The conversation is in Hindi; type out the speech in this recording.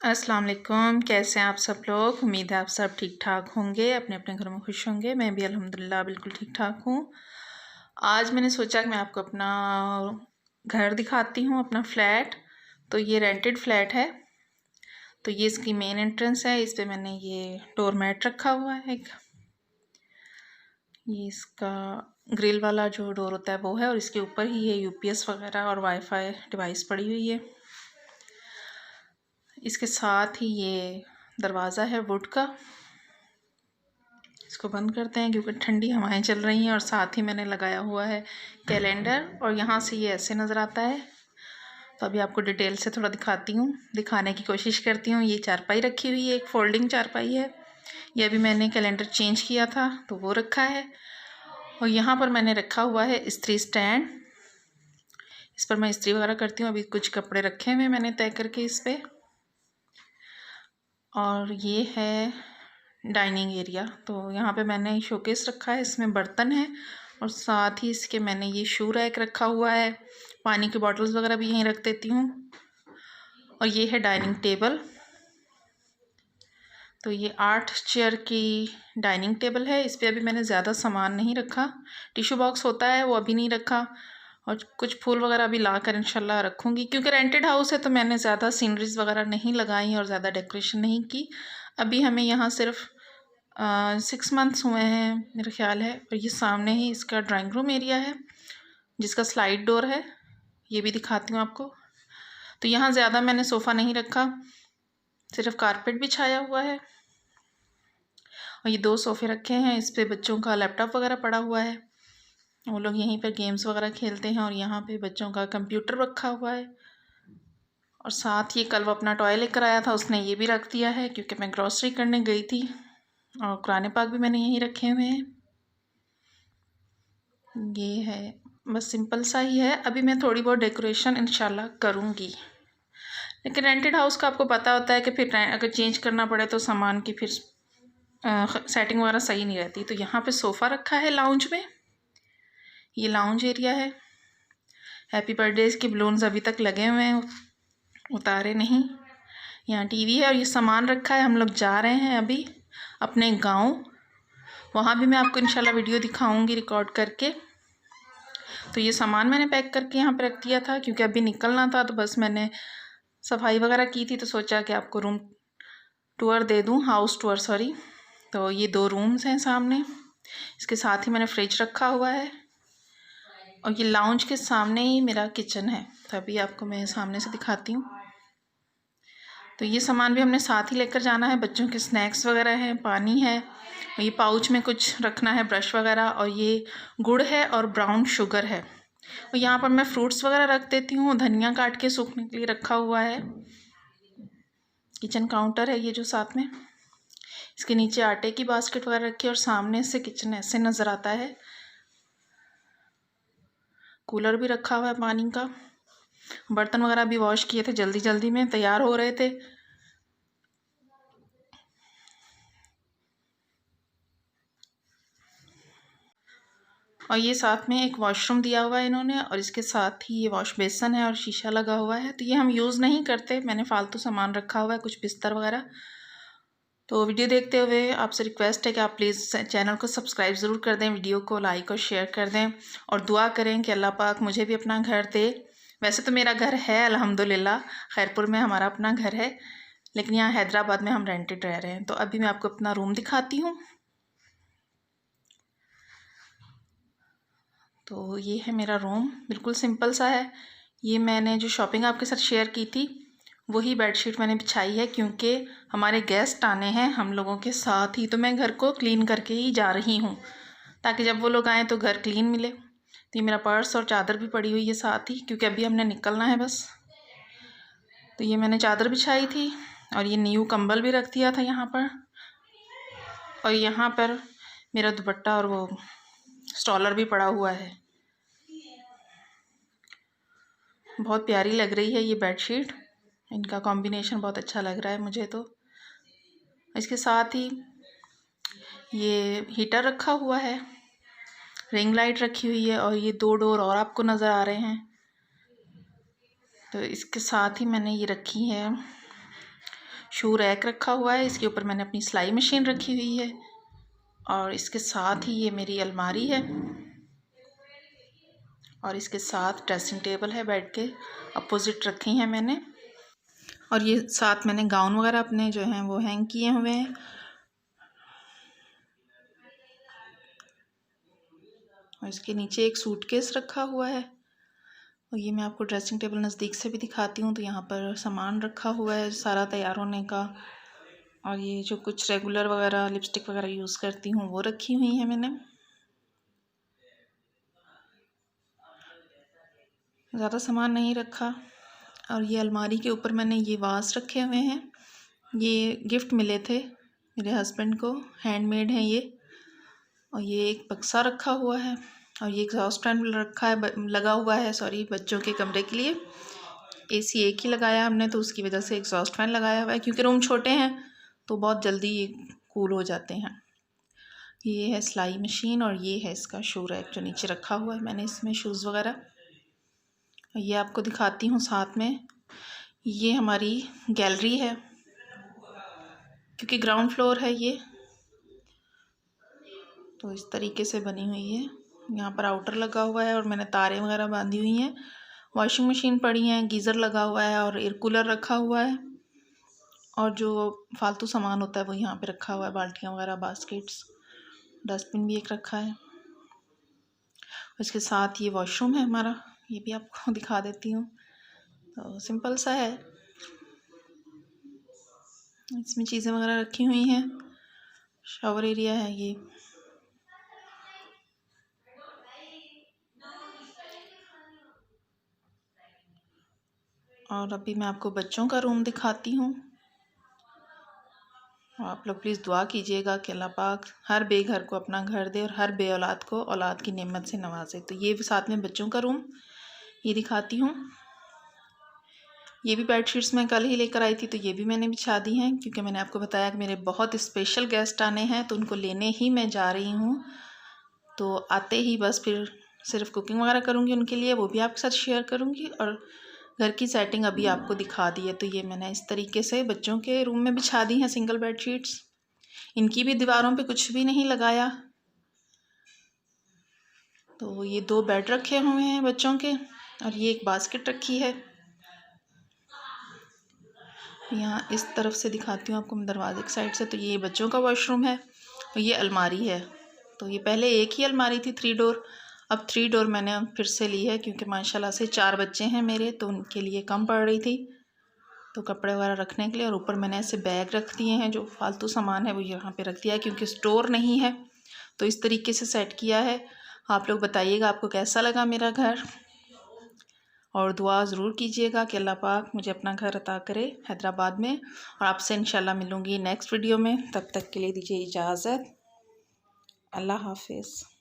अस्सलाम वालेकुम। कैसे हैं आप सब लोग? उम्मीद है आप सब ठीक ठाक होंगे, अपने अपने घरों में खुश होंगे। मैं भी अल्हम्दुलिल्लाह बिल्कुल ठीक ठाक हूँ। आज मैंने सोचा कि मैं आपको अपना घर दिखाती हूँ, अपना फ्लैट। तो ये रेंटेड फ्लैट है। तो ये इसकी मेन एंट्रेंस है। इस पे मैंने ये डोर मैट रखा हुआ है एक। ये इसका ग्रिल वाला जो डोर होता है वो है, और इसके ऊपर ही ये यूपीएस वगैरह और वाईफाई डिवाइस पड़ी हुई है। इसके साथ ही ये दरवाज़ा है वुड का। इसको बंद करते हैं क्योंकि ठंडी हवाएं चल रही हैं। और साथ ही मैंने लगाया हुआ है कैलेंडर, और यहाँ से ये ऐसे नज़र आता है। तो अभी आपको डिटेल से थोड़ा दिखाती हूँ, दिखाने की कोशिश करती हूँ। ये चारपाई रखी हुई है, एक फोल्डिंग चारपाई है। ये अभी मैंने कैलेंडर चेंज किया था तो वो रखा है। और यहाँ पर मैंने रखा हुआ है इस्त्री स्टैंड। इस पर मैं इस्त्री वगैरह करती हूँ। अभी कुछ कपड़े रखे हुए मैंने तय करके इस पर। और ये है डाइनिंग एरिया। तो यहाँ पे मैंने शोकेस रखा है, इसमें बर्तन है। और साथ ही इसके मैंने ये शू रैक रखा हुआ है। पानी की बॉटल्स वगैरह भी यहीं रख देती हूँ। और ये है डाइनिंग टेबल। तो ये 8 चेयर की डाइनिंग टेबल है। इस पर अभी मैंने ज़्यादा सामान नहीं रखा। टिश्यू बॉक्स होता है वो अभी नहीं रखा। और कुछ फूल वगैरह भी ला कर इंशाल्लाह रखूँगी, क्योंकि रेंटेड हाउस है तो मैंने ज़्यादा सीनरीज वगैरह नहीं लगाई और ज़्यादा डेकोरेशन नहीं की। अभी हमें यहाँ सिर्फ 6 मंथ्स हुए हैं मेरा ख्याल है। और ये सामने ही इसका ड्राइंग रूम एरिया है जिसका स्लाइड डोर है। ये भी दिखाती हूँ आपको। तो यहाँ ज़्यादा मैंने सोफ़ा नहीं रखा, सिर्फ कारपेट बिछाया हुआ है। और ये 2 सोफ़े रखे हैं, इस पे बच्चों का लैपटॉप वगैरह पड़ा हुआ है। वो लोग यहीं पर गेम्स वगैरह खेलते हैं। और यहाँ पे बच्चों का कंप्यूटर रखा हुआ है। और साथ ये कल वो अपना टॉय लेकर आया था, उसने ये भी रख दिया है क्योंकि मैं ग्रॉसरी करने गई थी। और कुरान पाक भी मैंने यहीं रखे हुए हैं। ये है, बस सिंपल सा ही है। अभी मैं थोड़ी बहुत डेकोरेशन इंशाल्लाह करूँगी। लेकिन रेंटेड हाउस का आपको पता होता है कि फिर अगर चेंज करना पड़े तो सामान की फिर सेटिंग वगैरह सही नहीं रहती। तो यहाँ पे सोफ़ा रखा है लाउंज में। ये लाउंज एरिया है। हैप्पी बर्थडे के बलून्स अभी तक लगे हुए हैं, उतारे नहीं। यहाँ टीवी है। और ये सामान रखा है। हम लोग जा रहे हैं अभी अपने गांव, वहाँ भी मैं आपको इंशाल्लाह वीडियो दिखाऊंगी रिकॉर्ड करके। तो ये सामान मैंने पैक करके यहाँ पे रख दिया था क्योंकि अभी निकलना था। तो बस मैंने सफाई वगैरह की थी तो सोचा कि आपको रूम टूर दे दूँ, हाउस टूर सॉरी। तो ये 2 रूम्स हैं सामने। इसके साथ ही मैंने फ्रिज रखा हुआ है। और ये लाउंज के सामने ही मेरा किचन है। तो अभी आपको मैं सामने से दिखाती हूँ। तो ये सामान भी हमने साथ ही लेकर जाना है। बच्चों के स्नैक्स वगैरह हैं, पानी है। ये पाउच में कुछ रखना है, ब्रश वगैरह। और ये गुड़ है और ब्राउन शुगर है। और यहाँ पर मैं फ्रूट्स वगैरह रख देती हूँ। धनिया काट के सूखने के लिए रखा हुआ है। किचन काउंटर है ये जो साथ में। इसके नीचे आटे की बास्केट वगैरह रखी है। और सामने से किचन ऐसे नज़र आता है। कूलर भी रखा हुआ है पानी का। बर्तन वगैरह भी वॉश किए थे, जल्दी जल्दी में तैयार हो रहे थे। और ये साथ में एक वॉशरूम दिया हुआ है इन्होंने। और इसके साथ ही ये वॉश बेसन है और शीशा लगा हुआ है। तो ये हम यूज़ नहीं करते, मैंने फालतू सामान रखा हुआ है, कुछ बिस्तर वगैरह। तो वीडियो देखते हुए आपसे रिक्वेस्ट है कि आप प्लीज़ चैनल को सब्सक्राइब ज़रूर कर दें, वीडियो को लाइक और शेयर कर दें। और दुआ करें कि अल्लाह पाक मुझे भी अपना घर दे। वैसे तो मेरा घर है अल्हम्दुलिल्लाह, खैरपुर में हमारा अपना घर है, लेकिन यहाँ हैदराबाद में हम रेंटेड रह रहे हैं। तो अभी मैं आपको अपना रूम दिखाती हूँ। तो ये है मेरा रूम, बिल्कुल सिंपल सा है। ये मैंने जो शॉपिंग आपके साथ शेयर की थी वही बेडशीट मैंने बिछाई है, क्योंकि हमारे गेस्ट आने हैं हम लोगों के साथ ही। तो मैं घर को क्लीन करके ही जा रही हूँ ताकि जब वो लोग आएँ तो घर क्लीन मिले। तो ये मेरा पर्स और चादर भी पड़ी हुई है साथ ही, क्योंकि अभी हमने निकलना है बस। तो ये मैंने चादर बिछाई थी। और ये न्यू कंबल भी रख दिया था यहाँ पर। और यहाँ पर मेरा दुपट्टा और वो स्टॉलर भी पड़ा हुआ है। बहुत प्यारी लग रही है ये बेडशीट, इनका कॉम्बिनेशन बहुत अच्छा लग रहा है मुझे। तो इसके साथ ही ये हीटर रखा हुआ है, रिंग लाइट रखी हुई है। और ये 2 डोर और आपको नज़र आ रहे हैं। तो इसके साथ ही मैंने ये रखी है शू रैक रखा हुआ है, इसके ऊपर मैंने अपनी सिलाई मशीन रखी हुई है और इसके साथ ही ये मेरी अलमारी है और इसके साथ ड्रेसिंग टेबल है, बेड के अपोजिट रखी हैं मैंने। और ये साथ मैंने गाउन वगैरह अपने जो हैं वो हैंग किए हुए हैं। और इसके नीचे एक सूटकेस रखा हुआ है और ये मैं आपको ड्रेसिंग टेबल नज़दीक से भी दिखाती हूँ। तो यहाँ पर सामान रखा हुआ है सारा तैयार होने का, और ये जो कुछ रेगुलर वगैरह लिपस्टिक वगैरह यूज़ करती हूँ वो रखी हुई है मैंने। ज़्यादा सामान नहीं रखा। और ये अलमारी के ऊपर मैंने ये वास रखे हुए हैं, ये गिफ्ट मिले थे मेरे हस्बैंड को, हैंडमेड हैं ये। और ये एक बक्सा रखा हुआ है और ये एग्जॉस्ट फैन रखा है, लगा हुआ है सॉरी, बच्चों के कमरे के लिए। एसी एक ही लगाया हमने तो उसकी वजह से एग्जॉस्ट फैन लगाया हुआ है, क्योंकि रूम छोटे हैं तो बहुत जल्दी ये कूल हो जाते हैं। ये है सिलाई मशीन और ये है इसका शू रैक जो नीचे रखा हुआ है मैंने इसमें शूज़ वगैरह। ये आपको दिखाती हूँ साथ में। ये हमारी गैलरी है, क्योंकि ग्राउंड फ्लोर है ये, तो इस तरीके से बनी हुई है। यहाँ पर आउटर लगा हुआ है और मैंने तारें वगैरह बांधी हुई हैं। वॉशिंग मशीन पड़ी है, गीज़र लगा हुआ है और एयर कूलर रखा हुआ है। और जो फालतू सामान होता है वो यहाँ पे रखा हुआ है, बाल्टियाँ वगैरह, बास्केट्स, डस्टबिन भी एक रखा है। इसके साथ ये वॉशरूम है हमारा, ये भी आपको दिखा देती हूँ। तो सिंपल सा है, इसमें चीज़ें वगैरह रखी हुई हैं। शावर एरिया है ये। और अभी मैं आपको बच्चों का रूम दिखाती हूँ। आप लोग प्लीज़ दुआ कीजिएगा कि अल्लाह पाक हर बेघर को अपना घर दे और हर बे औलाद को औलाद की नेमत से नवाजे। तो ये साथ में बच्चों का रूम ये दिखाती हूँ। ये भी बेडशीट्स मैं कल ही लेकर आई थी, तो ये भी मैंने बिछा दी हैं, क्योंकि मैंने आपको बताया कि मेरे बहुत स्पेशल गेस्ट आने हैं तो उनको लेने ही मैं जा रही हूँ। तो आते ही बस फिर सिर्फ कुकिंग वगैरह करूँगी उनके लिए, वो भी आपके साथ शेयर करूँगी, और घर की सेटिंग अभी आपको दिखा दी है। तो ये मैंने इस तरीके से बच्चों के रूम में बिछा दी हैं सिंगल बेडशीट्स। इनकी भी दीवारों पे कुछ भी नहीं लगाया। तो ये 2 बेड रखे हुए हैं बच्चों के और ये एक बास्केट रखी है। यहाँ इस तरफ से दिखाती हूँ आपको मैं दरवाजे की साइड से। तो ये बच्चों का वॉशरूम है और ये अलमारी है। तो ये पहले एक ही अलमारी थी 3 डोर, अब 3 डोर मैंने फिर से ली है, क्योंकि माशाल्लाह से 4 बच्चे हैं मेरे, तो उनके लिए कम पड़ रही थी, तो कपड़े वगैरह रखने के लिए। और ऊपर मैंने ऐसे बैग रख दिए हैं, जो फालतू सामान है वो यहाँ पे रख दिया है, क्योंकि स्टोर नहीं है, तो इस तरीके से सेट किया है। आप लोग बताइएगा आपको कैसा लगा मेरा घर, और दुआ ज़रूर कीजिएगा कि अल्लाह पाक मुझे अपना घर अता करे हैदराबाद में। और आपसे इंशाल्लाह मिलूँगी नेक्स्ट वीडियो में, तब तक के लिए दीजिए इजाज़त। अल्लाह हाफिज़।